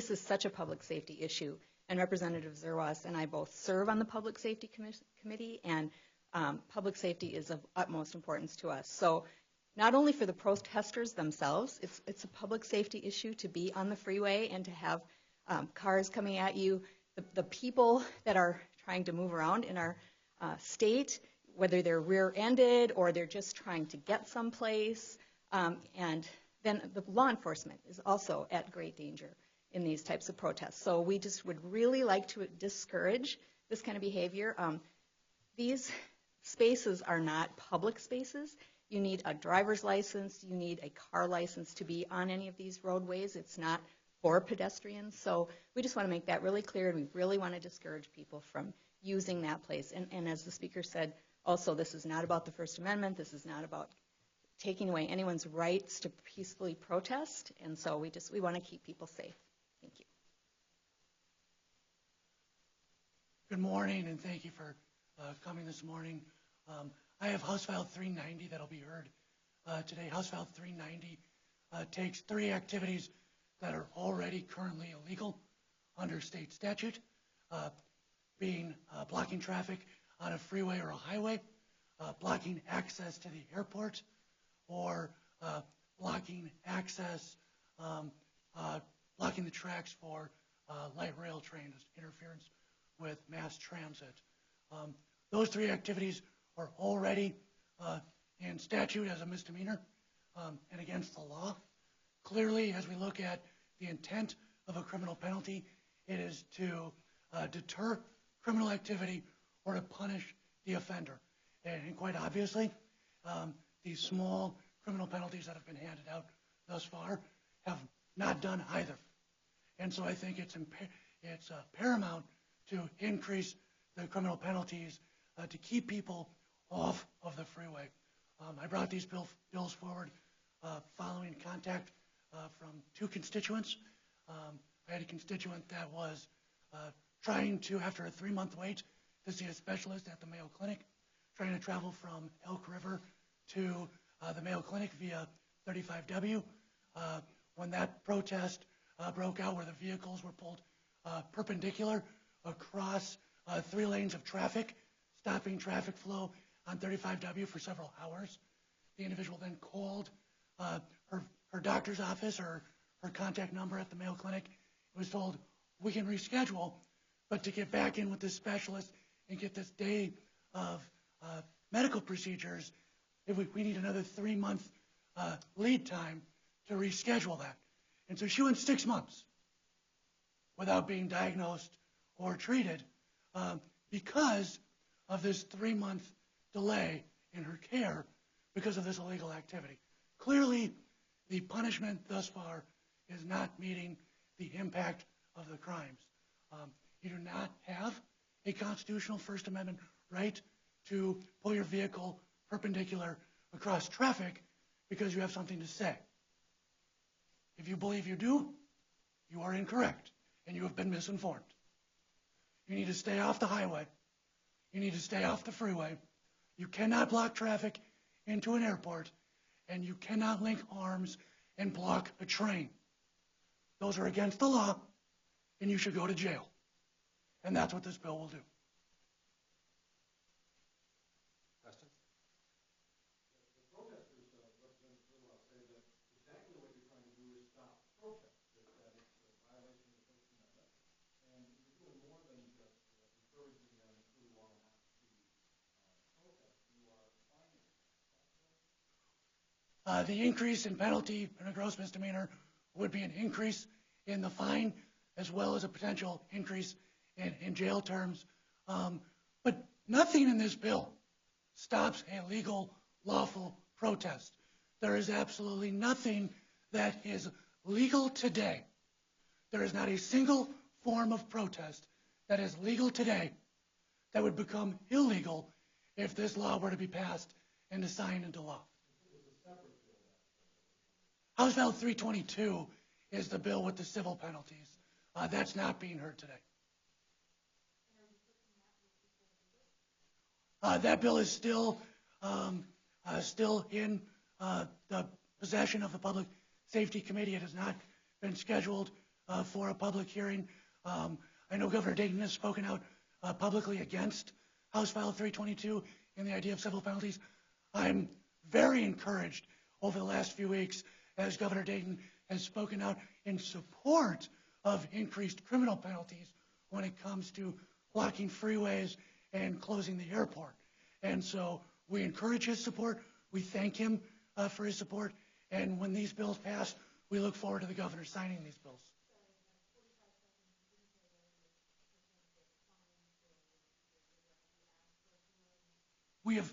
this is such a public safety issue. And Representative Zerwas and I both serve on the Public Safety Committee, and public safety is of utmost importance to us. So not only for the protesters themselves, it's a public safety issue to be on the freeway and to have cars coming at you. The people that are trying to move around in our state, whether they're rear-ended or they're just trying to get someplace, and then the law enforcement is also at great danger in these types of protests. So we just would really like to discourage this kind of behavior. These spaces are not public spaces. You need a driver's license, you need a car license to be on any of these roadways. It's not for pedestrians. So we just want to make that really clear, and we really want to discourage people from using that place. And as the speaker said, also, this is not about the First Amendment. This is not about taking away anyone's rights to peacefully protest. And so we want to keep people safe. Thank you. Good morning, and thank you for coming this morning. I have House File 390 that'll be heard today. House File 390 takes 3 activities that are already currently illegal under state statute, being blocking traffic on a freeway or a highway, blocking access to the airport, or blocking access, blocking the tracks for light rail trains, interference with mass transit. Those 3 activities are already in statute as a misdemeanor and against the law. Clearly, as we look at the intent of a criminal penalty, it is to deter criminal activity or to punish the offender. And quite obviously, these small criminal penalties that have been handed out thus far have not done either. And so I think it's paramount to increase the criminal penalties to keep people off of the freeway. I brought these bills forward following contact from 2 constituents. I had a constituent that was trying to, after a 3-month wait, to see a specialist at the Mayo Clinic, trying to travel from Elk River to the Mayo Clinic via 35W. When that protest broke out, where the vehicles were pulled perpendicular across 3 lanes of traffic, stopping traffic flow on 35W for several hours, the individual then called her doctor's office or her contact number at the Mayo Clinic. It was told, we can reschedule, but to get back in with this specialist and get this day of medical procedures, we need another 3-month lead time to reschedule that. And so she went 6 months without being diagnosed or treated because of this 3-month delay in her care because of this illegal activity. Clearly, the punishment thus far is not meeting the impact of the crimes. You do not have a constitutional First Amendment right to pull your vehicle perpendicular across traffic because you have something to say. If you believe you do, you are incorrect and you have been misinformed. You need to stay off the highway. You need to stay off the freeway. You cannot block traffic into an airport, and you cannot link arms and block a train. Those are against the law, and you should go to jail. And that's what this bill will do. Questions? The protesters, Representative Zerwas, say that exactly what you're trying to do is stop protest, that it's a violation of the First Amendment, and you're doing more than just encouraging them to want to protest. You are fining them. The increase in penalty in a gross misdemeanor would be an increase in the fine as well as a potential increase in jail terms. But nothing in this bill stops a legal, lawful protest. There is absolutely nothing that is legal today. There is not a single form of protest that is legal today that would become illegal if this law were to be passed and signed into law. House Bill 322 is the bill with the civil penalties. That's not being heard today. That bill is still in the possession of the Public Safety Committee. It has not been scheduled for a public hearing. I know Governor Dayton has spoken out publicly against House File 322 and the idea of civil penalties. I'm very encouraged over the last few weeks as Governor Dayton has spoken out in support of increased criminal penalties when it comes to blocking freeways and closing the airport. And so we encourage his support. We thank him for his support. And when these bills pass, we look forward to the governor signing these bills. We have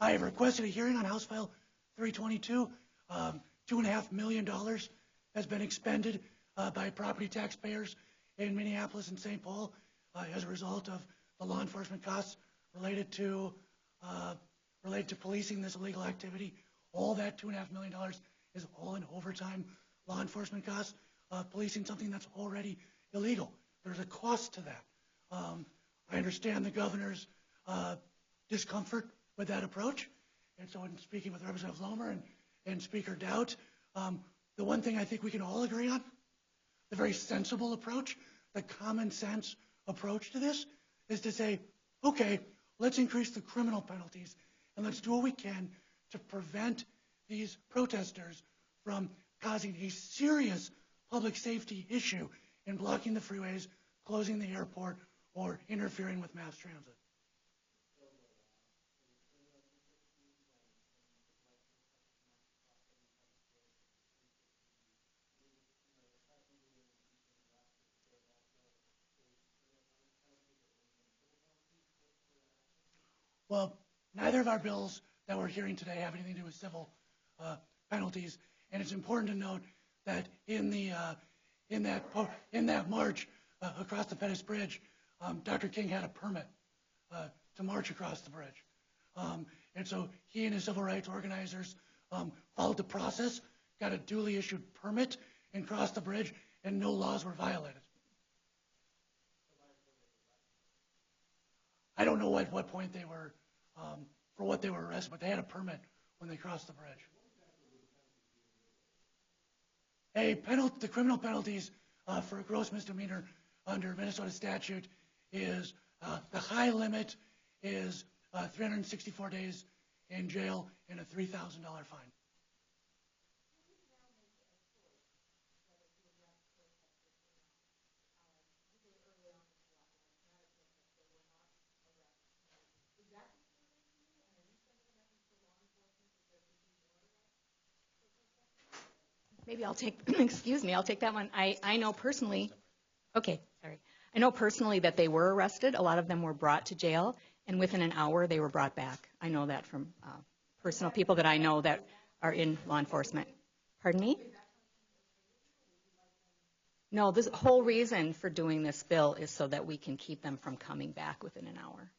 I have requested a hearing on House File 322. $2.5 million has been expended by property taxpayers in Minneapolis and St. Paul as a result of the law enforcement costs related to policing this illegal activity. All that $2.5 million is all in overtime law enforcement costs, policing something that's already illegal. There's a cost to that. I understand the governor's discomfort with that approach. And so in speaking with Representative Lohmer and Speaker Daudt, the one thing I think we can all agree on, the very sensible approach, the common sense approach to this, is to say, okay, let's increase the criminal penalties and let's do what we can to prevent these protesters from causing a serious public safety issue in blocking the freeways, closing the airport, or interfering with mass transit. Well, neither of our bills that we're hearing today have anything to do with civil penalties, and it's important to note that in that march across the Pettus Bridge, Dr. King had a permit to march across the bridge, and so he and his civil rights organizers followed the process, got a duly issued permit, and crossed the bridge, and no laws were violated. I don't know at what point they were, for what they were arrested, but they had a permit when they crossed the bridge. The criminal penalties for a gross misdemeanor under Minnesota statute is, the high limit is 364 days in jail and a $3,000 fine. Maybe I'll take, excuse me, I'll take that one. I know personally, okay, sorry. I know personally that they were arrested. A lot of them were brought to jail, and within an hour they were brought back. I know that from personal people that I know that are in law enforcement. Pardon me? No, the whole reason for doing this bill is so that we can keep them from coming back within an hour.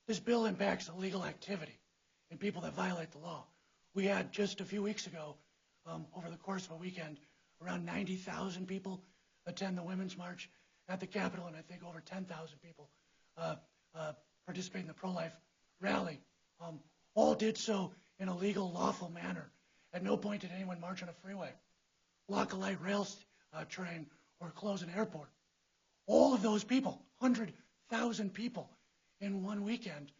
This bill impacts illegal activity and people that violate the law. We had just a few weeks ago, over the course of a weekend, around 90,000 people attend the Women's March at the Capitol, and I think over 10,000 people participate in the pro-life rally. All did so in a legal, lawful manner. At no point did anyone march on a freeway, block a light rail train, or close an airport. All of those people, 100,000 people in one weekend,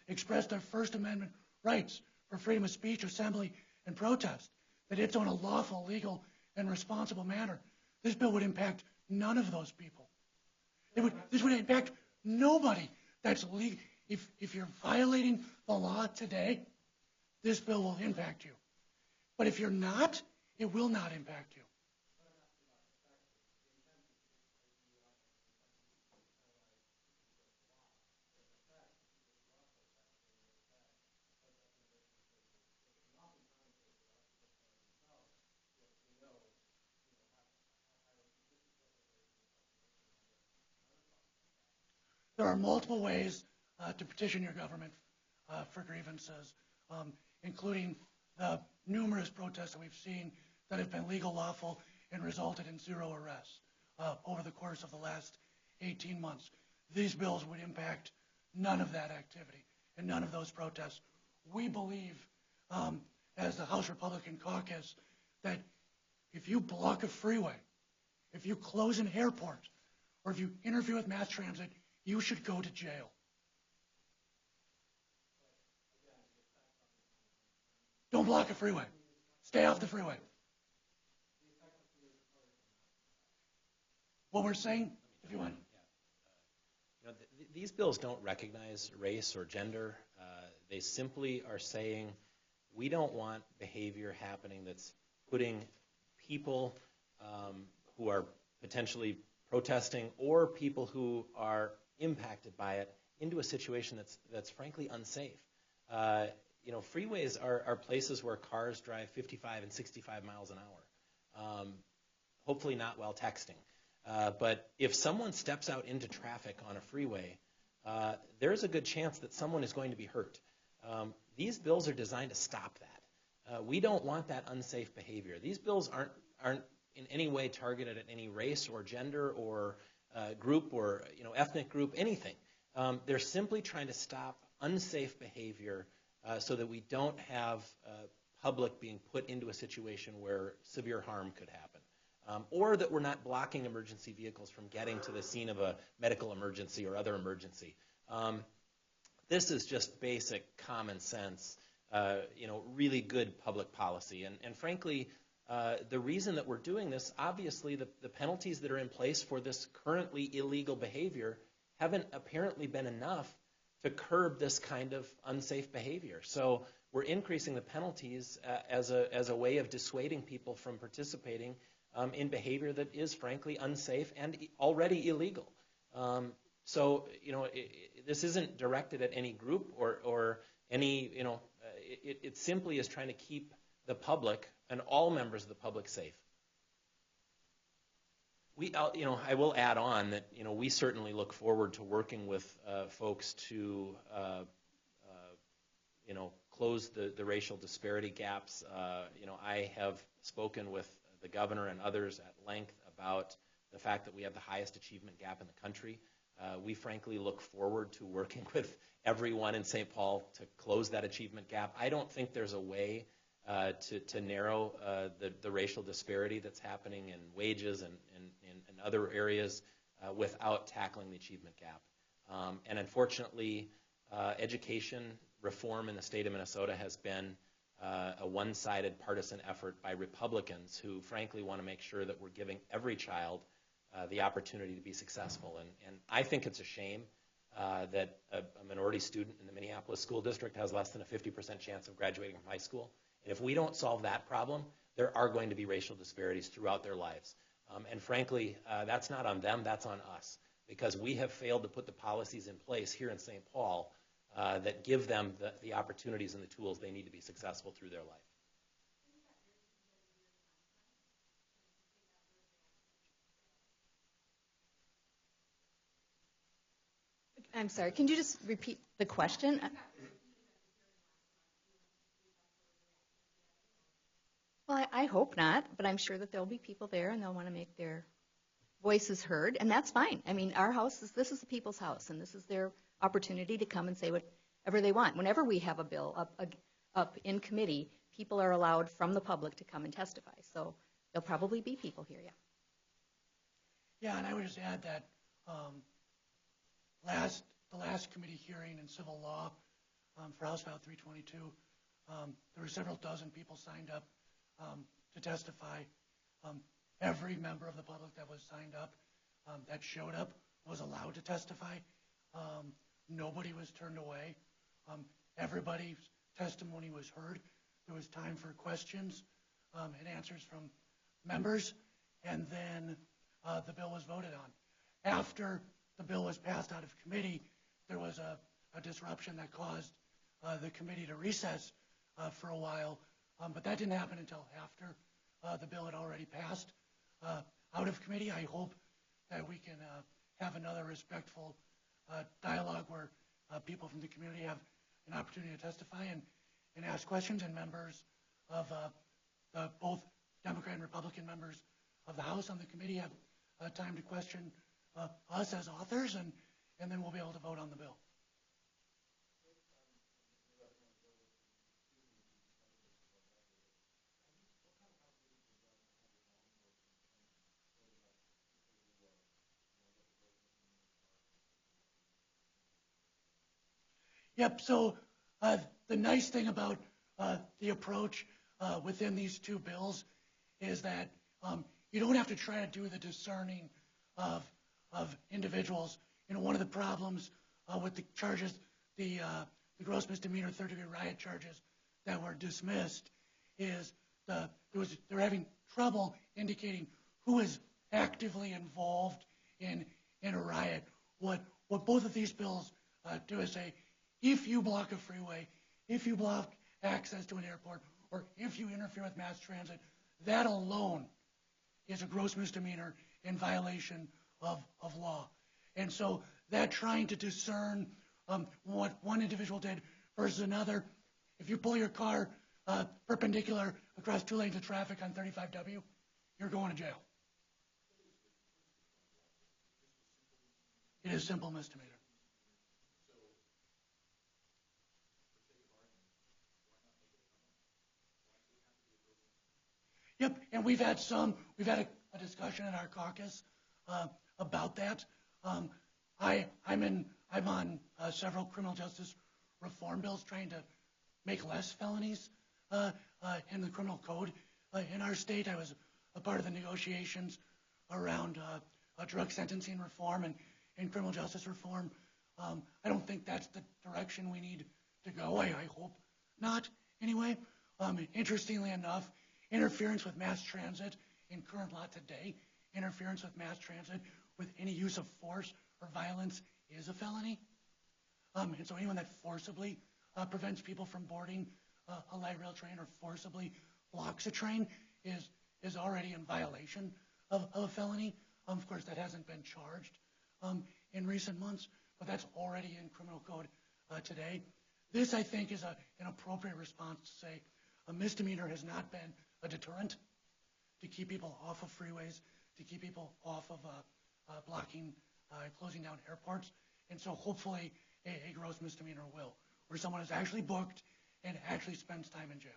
expressed their First Amendment rights for freedom of speech, assembly, and protest. They did so in a lawful, legal, and responsible manner. This bill would impact none of those people. This would impact nobody that's legal. If you're violating the law today, this bill will impact you. But if you're not, it will not impact you. there are multiple ways to petition your government for grievances, including the numerous protests that we've seen that have been legal, lawful, and resulted in 0 arrests over the course of the last 18 months. These bills would impact none of that activity and none of those protests. We believe, as the House Republican Caucus, that if you block a freeway, if you close an airport, or if you interfere with mass transit, you should go to jail. Don't block a freeway. Stay off the freeway. What we're saying, if you want. These bills don't recognize race or gender. They simply are saying we don't want behavior happening that's putting people who are potentially protesting or people who are impacted by it into a situation that's frankly unsafe. Freeways are places where cars drive 55 and 65 miles an hour, hopefully not while texting. But if someone steps out into traffic on a freeway, there's a good chance that someone is going to be hurt. These bills are designed to stop that. We don't want that unsafe behavior. These bills aren't in any way targeted at any race or gender or group or ethnic group, anything. They're simply trying to stop unsafe behavior so that we don't have public being put into a situation where severe harm could happen. Or that we're not blocking emergency vehicles from getting to the scene of a medical emergency or other emergency. This is just basic common sense, really good public policy. And frankly, the reason that we're doing this, obviously the penalties that are in place for this currently illegal behavior haven't apparently been enough to curb this kind of unsafe behavior. So we're increasing the penalties as a way of dissuading people from participating in behavior that is frankly unsafe and already illegal. This isn't directed at any group or any, it simply is trying to keep the public and all members of the public safe. I will add on that, we certainly look forward to working with folks to, close the racial disparity gaps. I have spoken with the governor and others at length about the fact that we have the highest achievement gap in the country. We frankly look forward to working with everyone in St. Paul to close that achievement gap. I don't think there's a way to narrow the racial disparity that's happening in wages and other areas without tackling the achievement gap. And unfortunately, education reform in the state of Minnesota has been a one-sided partisan effort by Republicans who frankly want to make sure that we're giving every child the opportunity to be successful. And I think it's a shame that a minority student in the Minneapolis school district has less than a 50% chance of graduating from high school. And if we don't solve that problem, there are going to be racial disparities throughout their lives. And frankly, that's not on them, that's on us, because we have failed to put the policies in place here in St. Paul that give them the opportunities and the tools they need to be successful through their life. I'm sorry, can you just repeat the question? Well, I hope not, but I'm sure that there'll be people there and they'll want to make their voices heard, and that's fine. I mean, this is the people's house, and this is their opportunity to come and say whatever they want. Whenever we have a bill up in committee, people are allowed from the public to come and testify. So there'll probably be people here, yeah. Yeah, and I would just add that the last committee hearing in civil law for House File 322, there were several dozen people signed up to testify. Every member of the public that was signed up, that showed up, was allowed to testify. Nobody was turned away. Everybody's testimony was heard. There was time for questions and answers from members, and then the bill was voted on. After the bill was passed out of committee, there was a disruption that caused the committee to recess for a while, but that didn't happen until after the bill had already passed out of committee. I hope that we can have another respectful dialogue where people from the community have an opportunity to testify and ask questions, and members of both Democrat and Republican members of the House on the committee have time to question us as authors, and then we'll be able to vote on the bill. Yep, so the nice thing about the approach within these two bills is that you don't have to try to do the discerning of individuals. You know, one of the problems with the charges, the gross misdemeanor third-degree riot charges that were dismissed is they're having trouble indicating who is actively involved in a riot. What both of these bills do is say, if you block a freeway, if you block access to an airport, or if you interfere with mass transit, that alone is a gross misdemeanor in violation of law. And so that trying to discern what one individual did versus another, if you pull your car perpendicular across 2 lanes of traffic on 35W, you're going to jail. It is simple misdemeanor. Yep, and we've had a discussion in our caucus about that. I'm on several criminal justice reform bills trying to make less felonies in the criminal code in our state. I was a part of the negotiations around drug sentencing reform and criminal justice reform. I don't think that's the direction we need to go. I hope not. Anyway, interestingly enough, interference with mass transit in current law today, interference with mass transit with any use of force or violence is a felony. And so anyone that forcibly prevents people from boarding a light rail train or forcibly blocks a train is already in violation of a felony. Of course, that hasn't been charged in recent months, but that's already in criminal code today. This, I think, is an appropriate response to say a misdemeanor has not been a deterrent to keep people off of freeways, to keep people off of blocking, closing down airports. And so hopefully a gross misdemeanor will, where someone is actually booked and actually spends time in jail.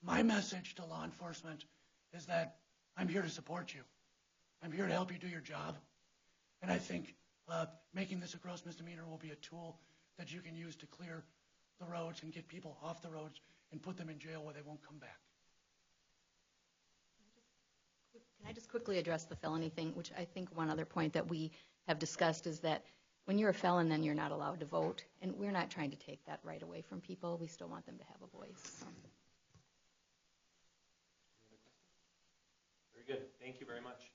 My message to law enforcement is that I'm here to support you. I'm here to help you do your job. And I think making this a gross misdemeanor will be a tool that you can use to clear the roads and get people off the roads and put them in jail where they won't come back. Can I just quickly address the felony thing, which I think one other point that we have discussed is that when you're a felon, then you're not allowed to vote. And we're not trying to take that right away from people. We still want them to have a voice. Very good. Thank you very much.